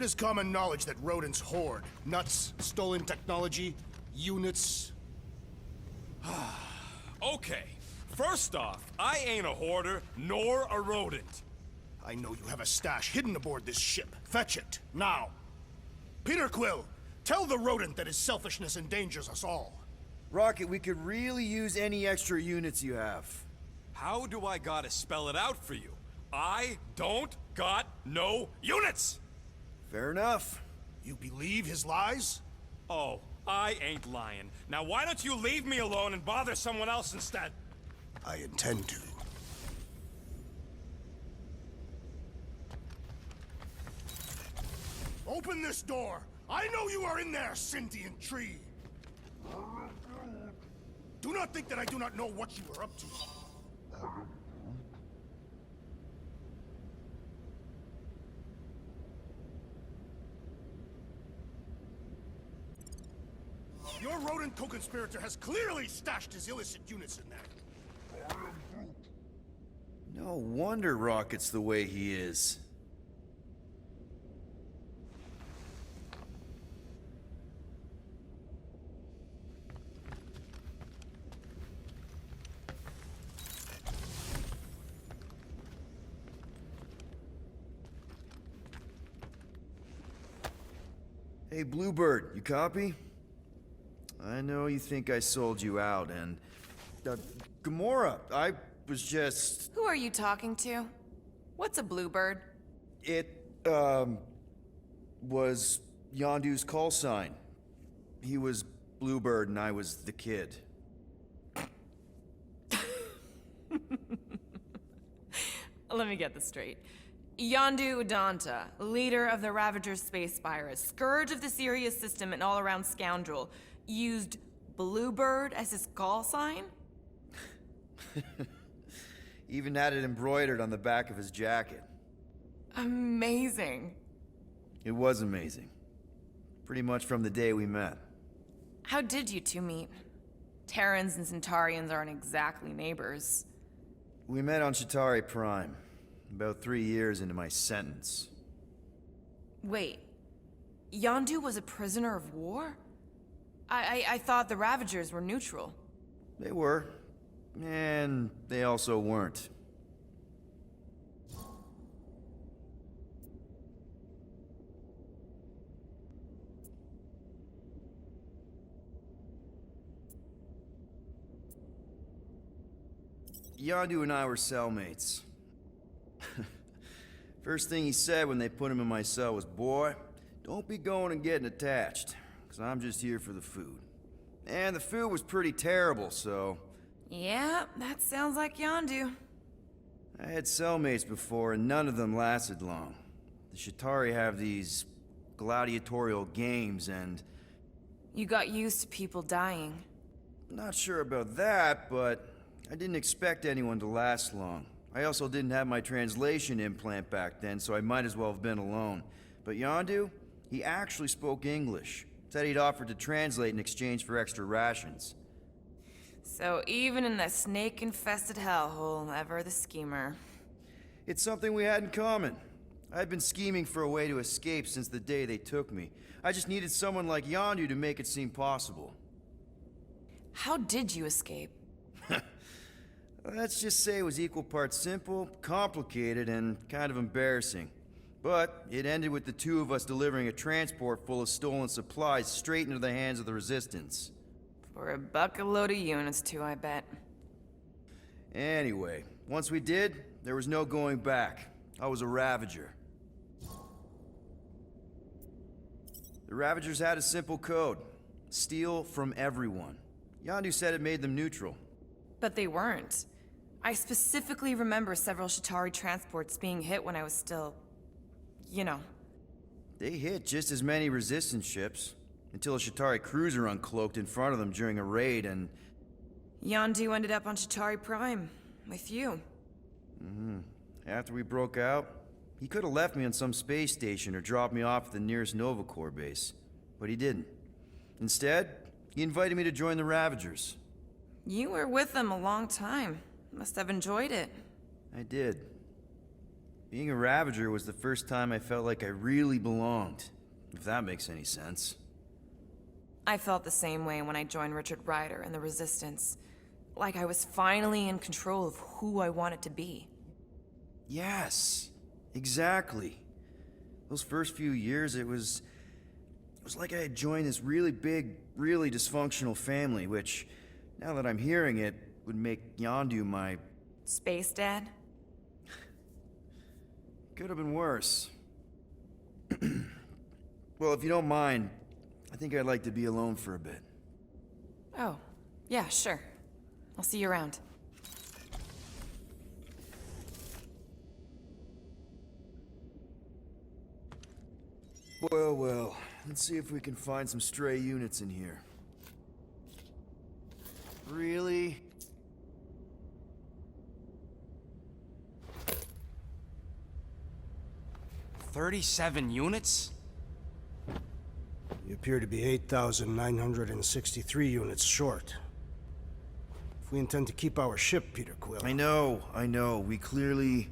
is common knowledge that rodents hoard nuts, stolen technology, units. Okay, first off, I ain't a hoarder nor a rodent. I know you have a stash hidden aboard this ship. Fetch it, now. Peter Quill, tell the rodent that his selfishness endangers us all. Rocket, we could really use any extra units you have. How do I gotta spell it out for you? I don't got no units! Fair enough. You believe his lies? Oh, I ain't lying. Now why don't you leave me alone and bother someone else instead? I intend to. Open this door! I know you are in there, sentient tree! Do not think that I do not know what you are up to. Your rodent co-conspirator has clearly stashed his illicit units in there. No wonder Rocket's the way he is. Hey, Bluebird, you copy? I know you think I sold you out, and... Gamora, I was just... Who are you talking to? What's a bluebird? It, was Yondu's call sign. He was Bluebird and I was the kid. Let me get this straight. Yondu Udanta, leader of the Ravager's space virus, scourge of the Sirius system and all-around scoundrel, used Bluebird as his call sign? Even had it embroidered on the back of his jacket. Amazing. It was amazing. Pretty much from the day we met. How did you two meet? Terrans and Centaurians aren't exactly neighbors. We met on Chitauri Prime, about 3 years into my sentence. Wait, Yondu was a prisoner of war? I thought the Ravagers were neutral. They were. And they also weren't. Yondu and I were cellmates. First thing he said when they put him in my cell was, "Boy, don't be going and getting attached, because I'm just here for the food." And the food was pretty terrible, so... Yeah, that sounds like Yondu. I had cellmates before, and none of them lasted long. The Chitauri have these gladiatorial games, and... You got used to people dying. Not sure about that, but I didn't expect anyone to last long. I also didn't have my translation implant back then, so I might as well have been alone. But Yondu, he actually spoke English. Said he'd offered to translate in exchange for extra rations. So even in that snake-infested hellhole, ever the schemer. It's something we had in common. I'd been scheming for a way to escape since the day they took me. I just needed someone like Yondu to make it seem possible. How did you escape? Let's just say it was equal parts simple, complicated, and kind of embarrassing. But it ended with the two of us delivering a transport full of stolen supplies straight into the hands of the Resistance. For a bucket-load of units, too, I bet. Anyway, once we did, there was no going back. I was a Ravager. The Ravagers had a simple code. Steal from everyone. Yondu said it made them neutral. But they weren't. I specifically remember several Chitauri transports being hit when I was still... you know. They hit just as many Resistance ships, until a Chitauri cruiser uncloaked in front of them during a raid and... Yondu ended up on Chitauri Prime, with you. After we broke out, he could have left me on some space station or dropped me off at the nearest Nova Corps base. But he didn't. Instead, he invited me to join the Ravagers. You were with them a long time. Must have enjoyed it. I did. Being a Ravager was the first time I felt like I really belonged, if that makes any sense. I felt the same way when I joined Richard Rider and the Resistance. Like I was finally in control of who I wanted to be. Yes, exactly. Those first few years, it was like I had joined this really big, really dysfunctional family, which, now that I'm hearing it, would make Yondu my... Space Dad? Could have been worse. Well, if you don't mind, I think I'd like to be alone for a bit. Oh, yeah, sure. I'll see you around. Well, well, let's see if we can find some stray units in here. Really? $37 units? You appear to be 8,963 units short. If we intend to keep our ship, Peter Quill... I know. We clearly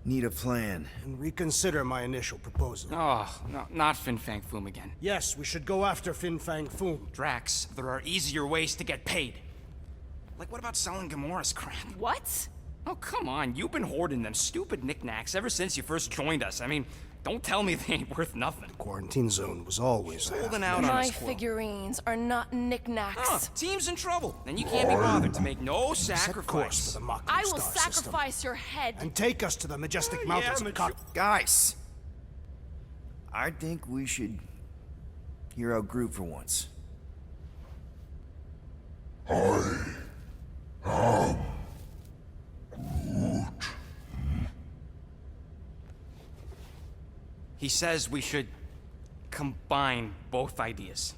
need a plan. And reconsider my initial proposal. Oh, no, not Fin Fang Foom again. Yes, we should go after Fin Fang Foom. Drax, there are easier ways to get paid. Like, what about selling Gamora's crap? What? Oh, come on, you've been hoarding them stupid knickknacks ever since you first joined us. I mean, don't tell me they ain't worth nothing. Quarantine zone was always Holding out on My us, Quill. figurines are not knickknacks. Huh, team's in trouble, and you can't be bothered to make no Set course for sacrifice. the Mako I will star system, sacrifice your head. and take us to the majestic mountains of Kak. Guys! I think we should hear out Groot for once. He says we should combine both ideas.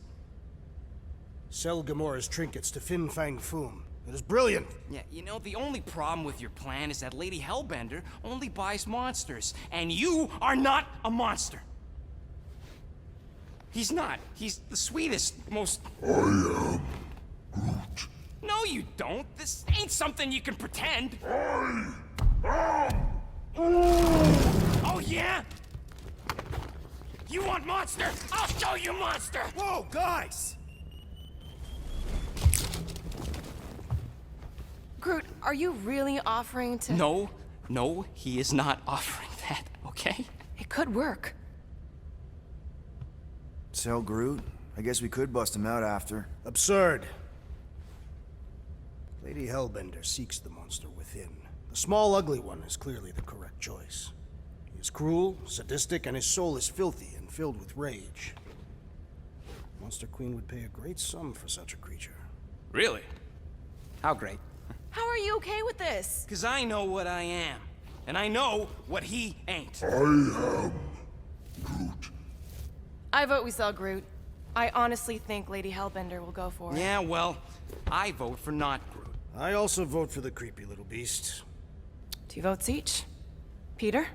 Sell Gamora's trinkets to Fin Fang Foom. It is brilliant. Yeah, you know, the only problem with your plan is that Lady Hellbender only buys monsters, and you are not a monster. He's not. He's the sweetest, most... I am Groot. No, you don't. This ain't something you can pretend. Oh, yeah? You want monster? I'll show you monster! Whoa, guys! Groot, are you really offering to... No, he is not offering that, okay? It could work. Sell Groot? I guess we could bust him out after. Absurd. Lady Hellbender seeks the monster within. The small, ugly one is clearly the correct choice. He is cruel, sadistic, and his soul is filthy and filled with rage. Monster Queen would pay a great sum for such a creature. Really? How great? How are you okay with this? Because I know what I am. And I know what he ain't. I vote we sell Groot. I honestly think Lady Hellbender will go for it. Yeah, well, I vote for not Groot. I also vote for the creepy little beast. 2 votes each. Peter?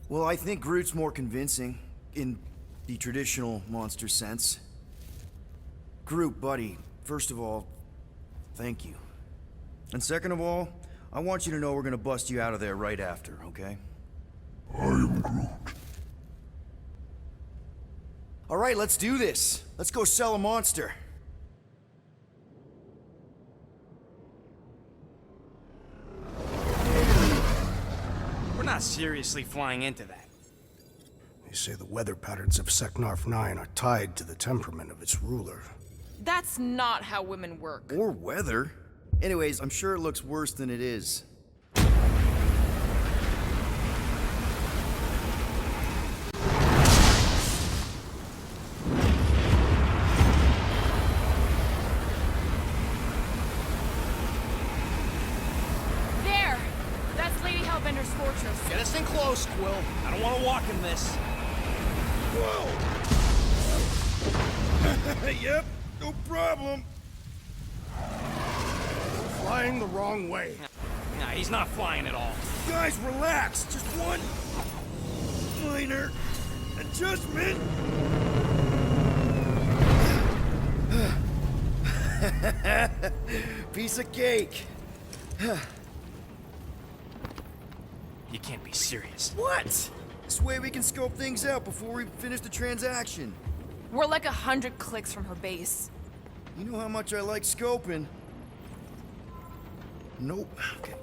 Well, I think Groot's more convincing, in the traditional monster sense. Groot, buddy, first of all, thank you. And second of all, I want you to know we're gonna bust you out of there right after, okay? I am Groot. Alright, let's do this. Let's go sell a monster. We're not seriously flying into that. They say the weather patterns of Seknarf 9 are tied to the temperament of its ruler. That's not how women work. Or weather. Anyways, I'm sure it looks worse than it is. There! That's Lady Hellbender's fortress. Get us in close, Quill. I don't want to walk in this. Yep, no problem. Flying the wrong way. Nah, he's not flying at all. Guys, relax. Just one minor adjustment. Piece of cake. You can't be serious. What? This way we can scope things out before we finish the transaction. We're like 100 clicks from her base. You know how much I like scoping. Nope. Okay,